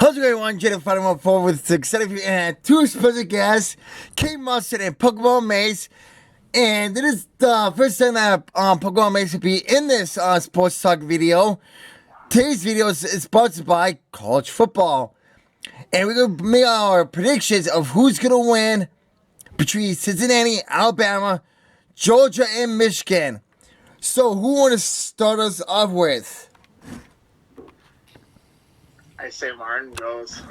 How's it going, everyone? Jenna 514 with excited for and two special guests, Kate Mustard and Pokemon Maze. And this is the first time that Pokemon Maze will be in this sports talk video. Today's video is sponsored by college football. And we're going to make our predictions of who's going to win between Cincinnati, Alabama, Georgia, and Michigan. So, who want to start us off with? I say Martin goes.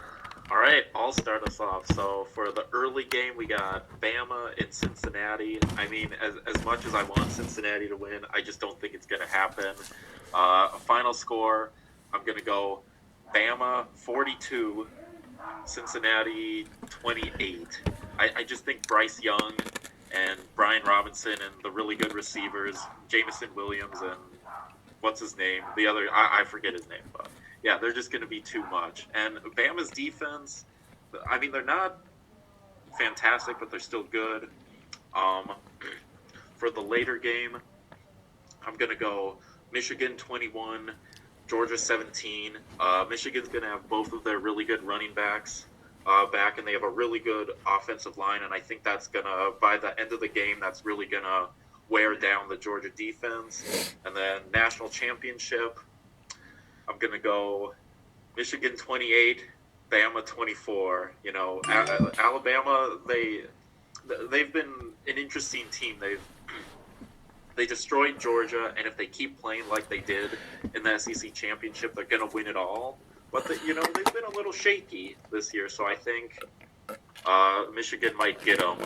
All right, I'll start us off. So for the early game, we got Bama and Cincinnati. I mean, as much as I want Cincinnati to win, I just don't think it's going to happen. A final score, I'm going to go Bama 42, Cincinnati 28. I just think Bryce Young and Brian Robinson and the really good receivers, Jameson Williams and what's his name? The other, I forget his name, but yeah, they're just going to be too much. And Bama's defense, I mean, they're not fantastic, but they're still good. For the later game, I'm going to go Michigan 21, Georgia 17. Michigan's going to have both of their really good running backs back, and they have a really good offensive line, and I think that's going to, by the end of the game, that's really going to wear down the Georgia defense. And then national championship, I'm going to go Michigan 28, Bama 24. You know, Alabama, they've been an interesting team. They destroyed Georgia, and if they keep playing like they did in the SEC championship, they're going to win it all. But, they've been a little shaky this year, so I think Michigan might get them,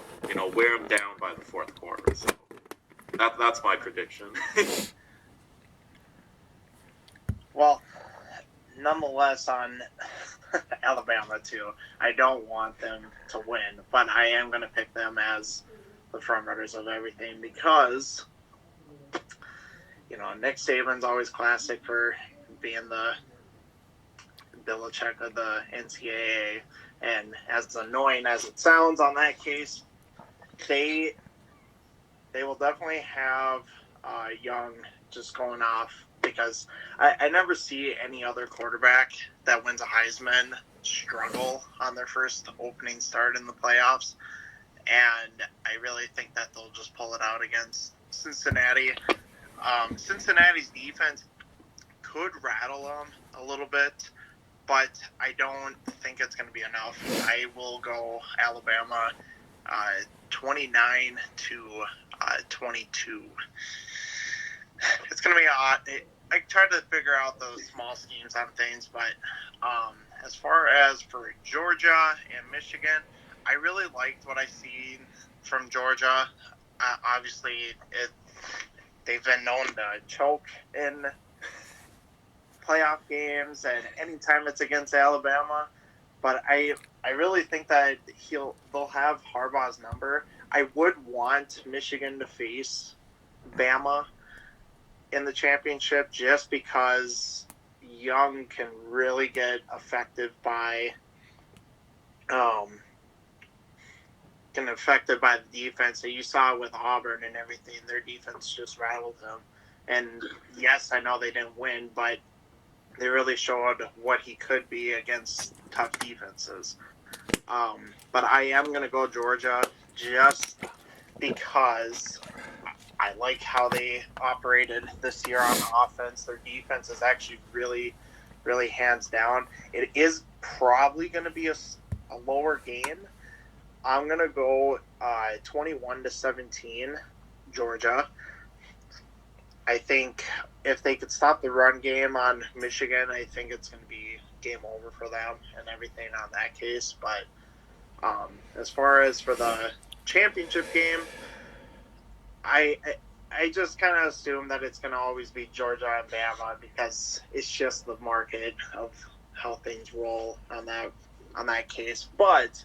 wear them down by the fourth quarter. So that's my prediction. Well, nonetheless, on Alabama, too, I don't want them to win, but I am going to pick them as the front runners of everything because, Nick Saban's always classic for being the Belichick of the NCAA, and as annoying as it sounds on that case, they will definitely have Young just going off because I never see any other quarterback that wins a Heisman struggle on their first opening start in the playoffs, and I really think that they'll just pull it out against Cincinnati. Cincinnati's defense could rattle them a little bit, but I don't think it's going to be enough. I will go Alabama 29 to 22. It's going to be odd. I tried to figure out those small schemes on things, but as far as for Georgia and Michigan, I really liked what I seen from Georgia. Obviously, they've been known to choke in playoff games, and anytime it's against Alabama. But I really think that they'll have Harbaugh's number. I would want Michigan to face Bama in the championship just because Young can really get affected by the defense. So you saw with Auburn and everything, their defense just rattled them. And yes, I know they didn't win, but they really showed what he could be against tough defenses. But I am going to go Georgia just because I like how they operated this year on offense. Their defense is actually really, really hands down. It is probably going to be a lower game. I'm going to go 21-17, Georgia. I think if they could stop the run game on Michigan, I think it's going to be game over for them and everything on that case. But as far as for the championship game, I just kind of assume that it's going to always be Georgia and Bama because it's just the market of how things roll on that case. But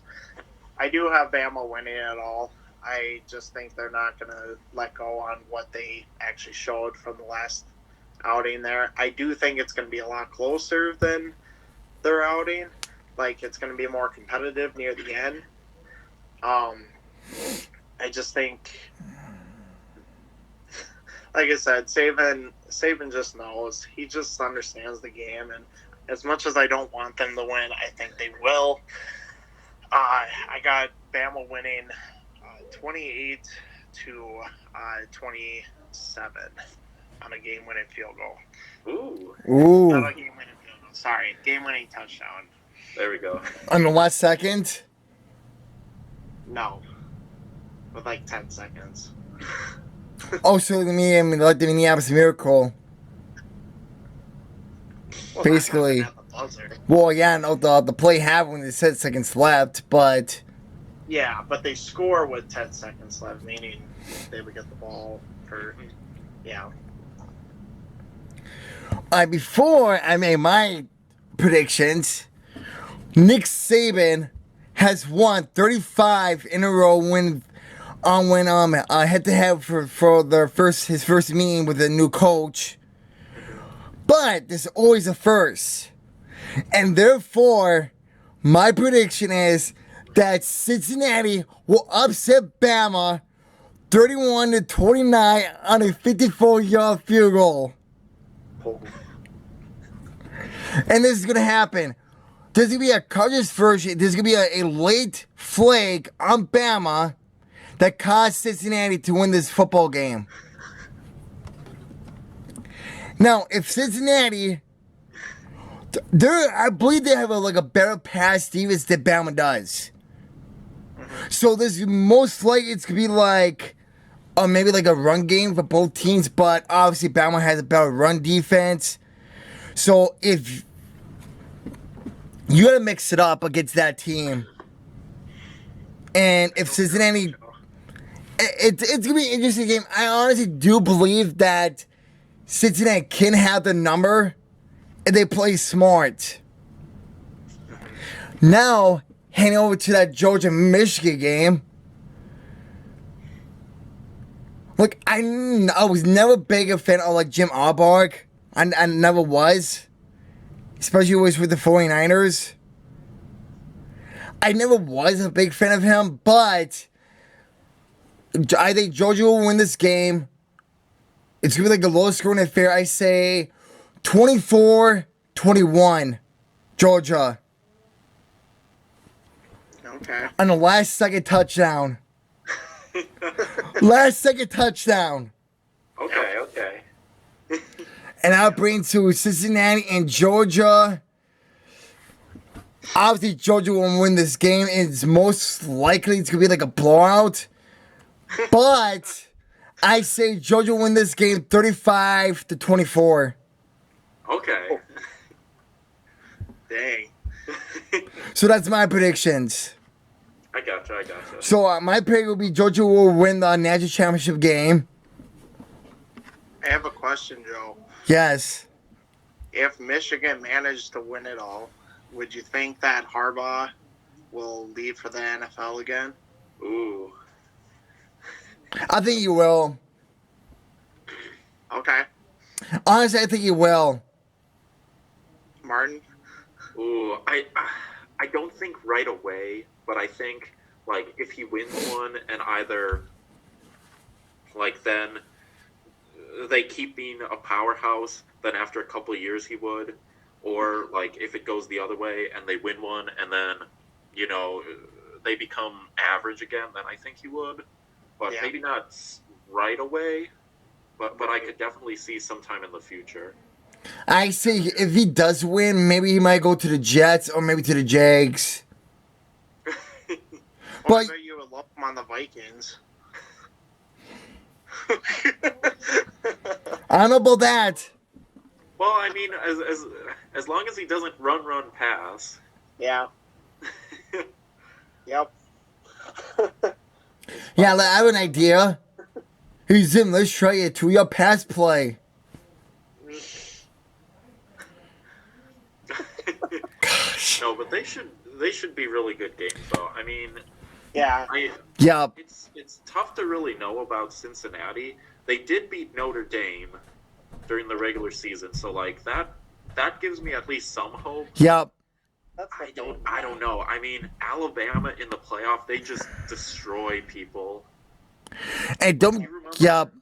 I do have Bama winning it all. I just think they're not going to let go on what they actually showed from the last outing there. I do think it's going to be a lot closer than their outing. Like, it's going to be more competitive near the end. I just think, like I said, Saban just knows. He just understands the game, and as much as I don't want them to win, I think they will. I got Bama winning 28 to 27 on a game-winning field goal. Ooh, Not Ooh. a game-winning field goal. Sorry, game-winning touchdown. there we go. On the last second? No, with like 10 seconds. Oh, so like the Minneapolis Miracle. Well, Basically. that happened at the buzzer. Well, yeah, no, the play happened when they said seconds left, but Yeah, but they score with 10 seconds left, meaning they would get the ball for, yeah. before I made my predictions, Nick Saban has won 35 in a row when head to head for his first meeting with a new coach. But there's always a first. And therefore, my prediction is that Cincinnati will upset Bama 31-29 on a 54-yard field goal. And this is going to happen. There's going to be a Cardinals version. There's going to be a late flag on Bama that caused Cincinnati to win this football game. Now, if Cincinnati, I believe they have a better pass defense than Bama does. So there's most likely it's going to be maybe like a run game for both teams, but obviously Bama has a better run defense. So if you got to mix it up against that team, and if Cincinnati, it's going to be an interesting game. I honestly do believe that Cincinnati can have the number and they play smart. Now, heading over to that Georgia-Michigan game. Look, I was never big a fan of Jim Harbaugh. I never was. Especially with the 49ers. I never was a big fan of him, but I think Georgia will win this game. It's going to be a low-scoring affair. I say 24-21, Georgia. Okay. On the last-second touchdown. Last-second touchdown. Okay. And I'll bring to Cincinnati and Georgia. Obviously, Georgia will win this game. It's most likely it's going to be a blowout. But I say Georgia will win this game 35-24. Okay. Dang. So that's my predictions. I gotcha. So my pick will be Georgia will win the national championship game. I have a question, Joe. Yes. If Michigan managed to win it all, would you think that Harbaugh will leave for the NFL again? Ooh. I think you will. Okay. Honestly, I think you will. Martin? Ooh. I don't think right away, but I think if he wins one and either then they keep being a powerhouse, then after a couple of years he would, or if it goes the other way and they win one and then they become average again, then I think he would, but Yeah. maybe not right away, but I could definitely see sometime in the future. I say if he does win, maybe he might go to the Jets or maybe to the Jags. Well, I But- bet you would love him on the Vikings. I don't know about that. Well, I mean, as long as he doesn't run pass. Yeah. Yep. Yeah, I have an idea. Hey, Zim, let's try a 2-yard pass play. No, but they should be really good games though. I mean, Yeah. Yep. it's tough to really know about Cincinnati. They did beat Notre Dame during the regular season, so that gives me at least some hope. Yep. That's I don't know. I mean, Alabama in the playoff, they just destroy people. And Do don't. you remember Yep.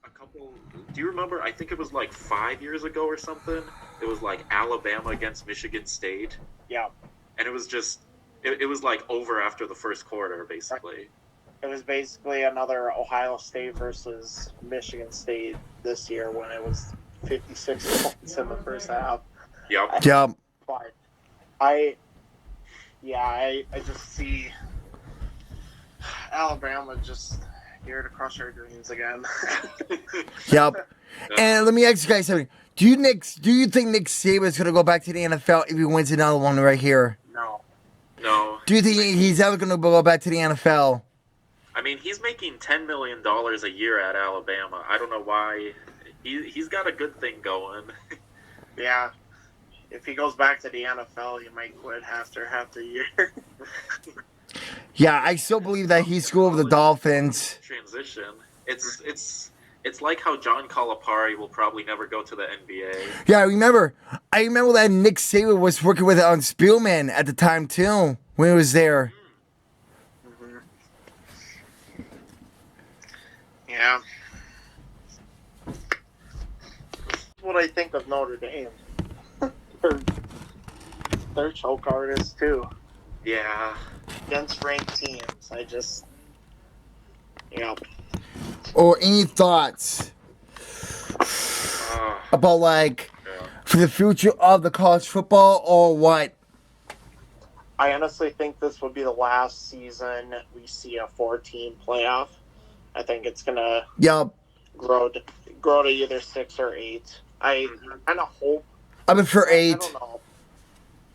do you remember? I think it was 5 years ago or something. it was like Alabama against Michigan State, Yeah. and it was just it was like over after the first quarter, basically. It was basically another Ohio State versus Michigan State this year when it was 56 points in the first half. Yep. Yep. But I just see Alabama just here to crush our dreams again. Yep. And let me ask you guys something. Do you think Nick Saban's gonna go back to the NFL if he wins another one right here? No. Do you think he's ever gonna go back to the NFL? I mean, he's making $10 million a year at Alabama. I don't know why. He's got a good thing going. Yeah. If he goes back to the NFL, he might quit after half the year. Yeah, I still believe that he's cool with the Dolphins. Transition. It's like how John Calipari will probably never go to the NBA. Yeah, I remember that Nick Saban was working with Spielman at the time too when he was there. Mm-hmm. Yeah. What I think of Notre Dame. They're choke artists too. Yeah. Against ranked teams. Or any thoughts about for the future of the college football or what? I honestly think this would be the last season we see a 4-team playoff. I think it's gonna grow to either 6 or 8. I kind of hope. I'm in for 8. I don't know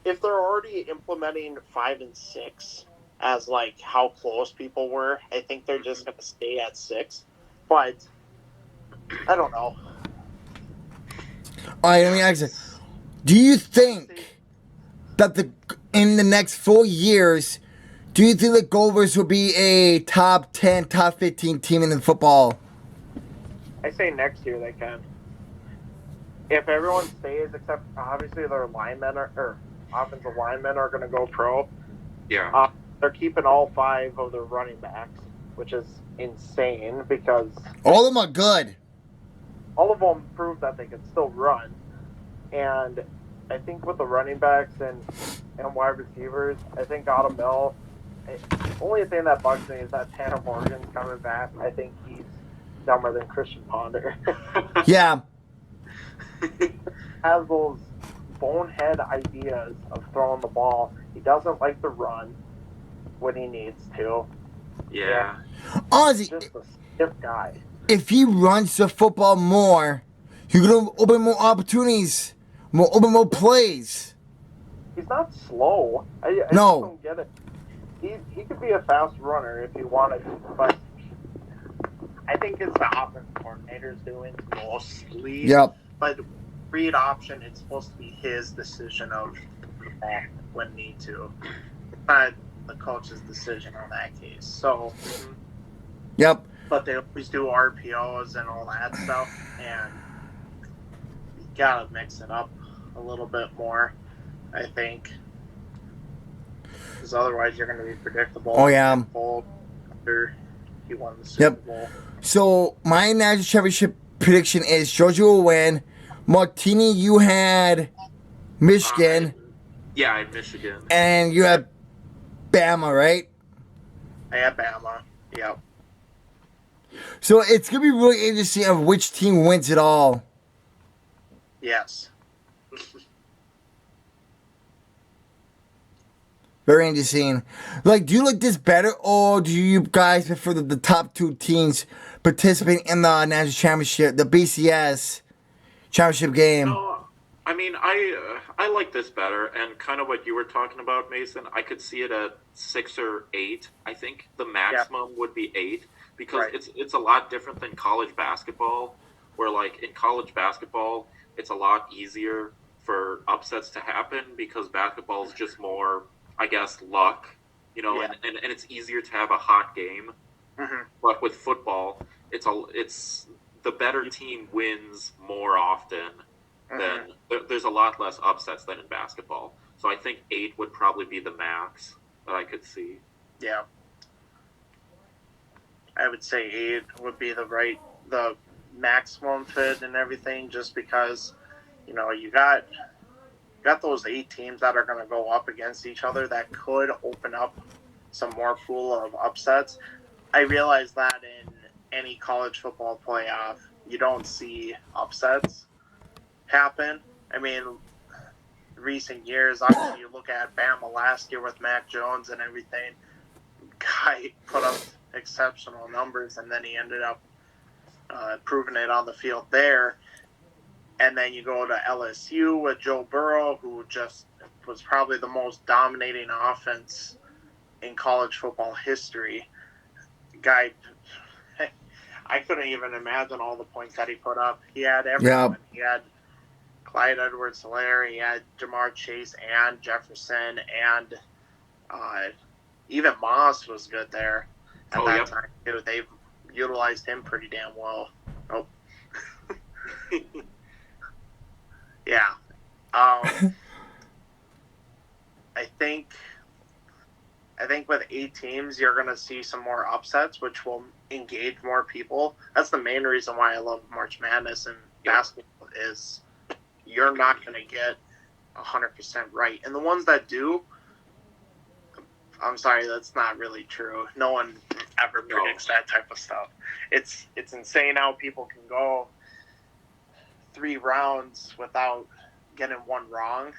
if they're already implementing 5 and 6 as how close people were. I think they're just gonna stay at 6, but I don't know. All right, let me ask you. Do you think that in the next 4 years, do you think the Gophers will be a top 10, top 15 team in the football? I say next year they can. If everyone stays, except obviously their linemen or offensive linemen are going to go pro. Yeah. They're keeping all 5 of their running backs, which is insane because all of them are good. All of them prove that they can still run. And I think with the running backs and wide receivers, I think Autumn Mill, only thing that bugs me is that Tanner Morgan's coming back. I think he's dumber than Christian Ponder. Yeah. He has those bonehead ideas of throwing the ball. He doesn't like to run when he needs to. Yeah. Honestly, just a stiff guy. If he runs the football more, you're gonna open more opportunities, open more plays. He's not slow. I just don't get it. He could be a fast runner if he wanted to, but I think it's the offense coordinator's doing mostly. Yep. But read option, it's supposed to be his decision of when need to. It's not the coach's decision on that case. So. Yep. But they always do RPOs and all that stuff, and you gotta mix it up a little bit more, I think, because otherwise you're gonna be predictable. Oh yeah. After he won the Super Bowl. So my national championship prediction is Georgia will win. Martini, you had Michigan. Yeah, I had Michigan. And you had Bama, right? I had Bama. Yep. So it's going to be really interesting of which team wins it all. Yes. Very interesting. Do you like this better, or do you guys prefer the top 2 teams participating in the national championship, the BCS championship game? No, I mean, I like this better, and kind of what you were talking about, Mason. I could see it at 6 or 8. I think the maximum would be 8. Because it's a lot different than college basketball, where in college basketball, it's a lot easier for upsets to happen because basketball is just more, I guess, luck, and it's easier to have a hot game. Mm-hmm. But with football, it's the better team wins more often. Than there's a lot less upsets than in basketball. So I think 8 would probably be the max that I could see. Yeah. I would say 8 would be the maximum fit and everything, just because you got those 8 teams that are going to go up against each other that could open up some more pool of upsets. I realize that in any college football playoff, you don't see upsets happen. I mean, recent years, obviously, you look at Bama last year with Mac Jones and everything. Guy put up exceptional numbers, and then he ended up proving it on the field there. And then you go to LSU with Joe Burrow, who just was probably the most dominating offense in college football history. Guy, I couldn't even imagine all the points that he put up. He had everyone. Yeah. He had Clyde Edwards-Helaire, he had Jamar Chase and Jefferson, and even Moss was good there at that time, too. They've utilized him pretty damn well. Oh. Yeah. I think with 8 teams, you're going to see some more upsets, which will engage more people. That's the main reason why I love March Madness and basketball is you're not going to get 100% right. And the ones that do, I'm sorry, that's not really true. No one ever predicts that type of stuff. It's insane how people can go 3 rounds without getting one wrong,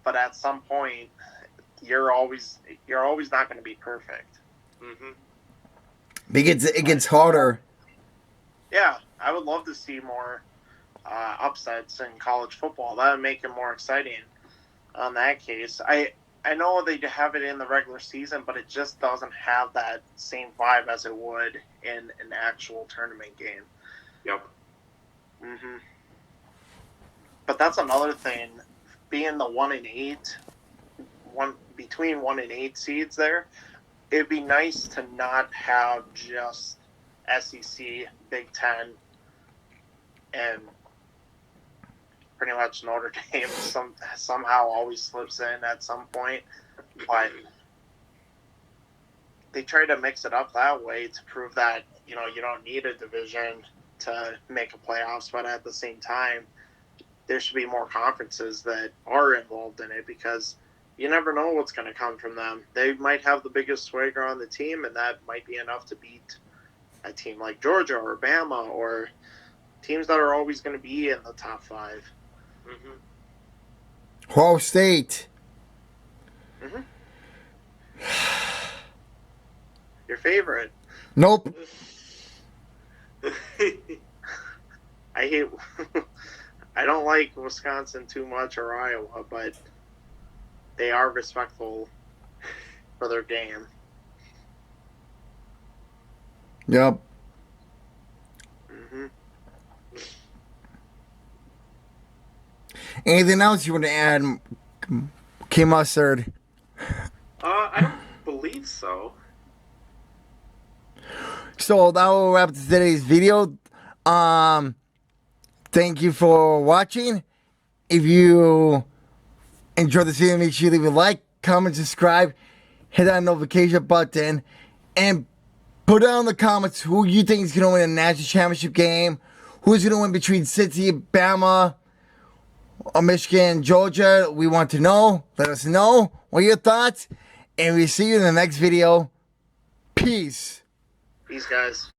but at some point you're always not going to be perfect. It gets harder. Yeah, I would love to see more upsets in college football. That would make it more exciting on that case. I know they have it in the regular season, but it just doesn't have that same vibe as it would in an actual tournament game. Yep. But that's another thing. Being the 1 and 8, between 1 and 8 seeds there, it'd be nice to not have just SEC, Big Ten, and pretty much Notre Dame somehow always slips in at some point. But they try to mix it up that way to prove that you don't need a division to make a playoffs, but at the same time, there should be more conferences that are involved in it because you never know what's going to come from them. They might have the biggest swagger on the team, and that might be enough to beat a team like Georgia or Bama or teams that are always going to be in the top 5. Ohio State. Your favorite? Nope. I don't like Wisconsin too much or Iowa, but they are respectful for their game. Yep. Anything else you want to add, K Mustard? I don't believe so. So that will wrap up today's video. Thank you for watching. If you enjoyed this video, make sure you leave a like, comment, subscribe, hit that notification button, and put down in the comments who you think is going to win a national championship game, who's going to win between Cincy, Bama, or Michigan, Georgia. We want to know. Let us know what are your thoughts, and we'll see you in the next video. Peace. Peace, guys.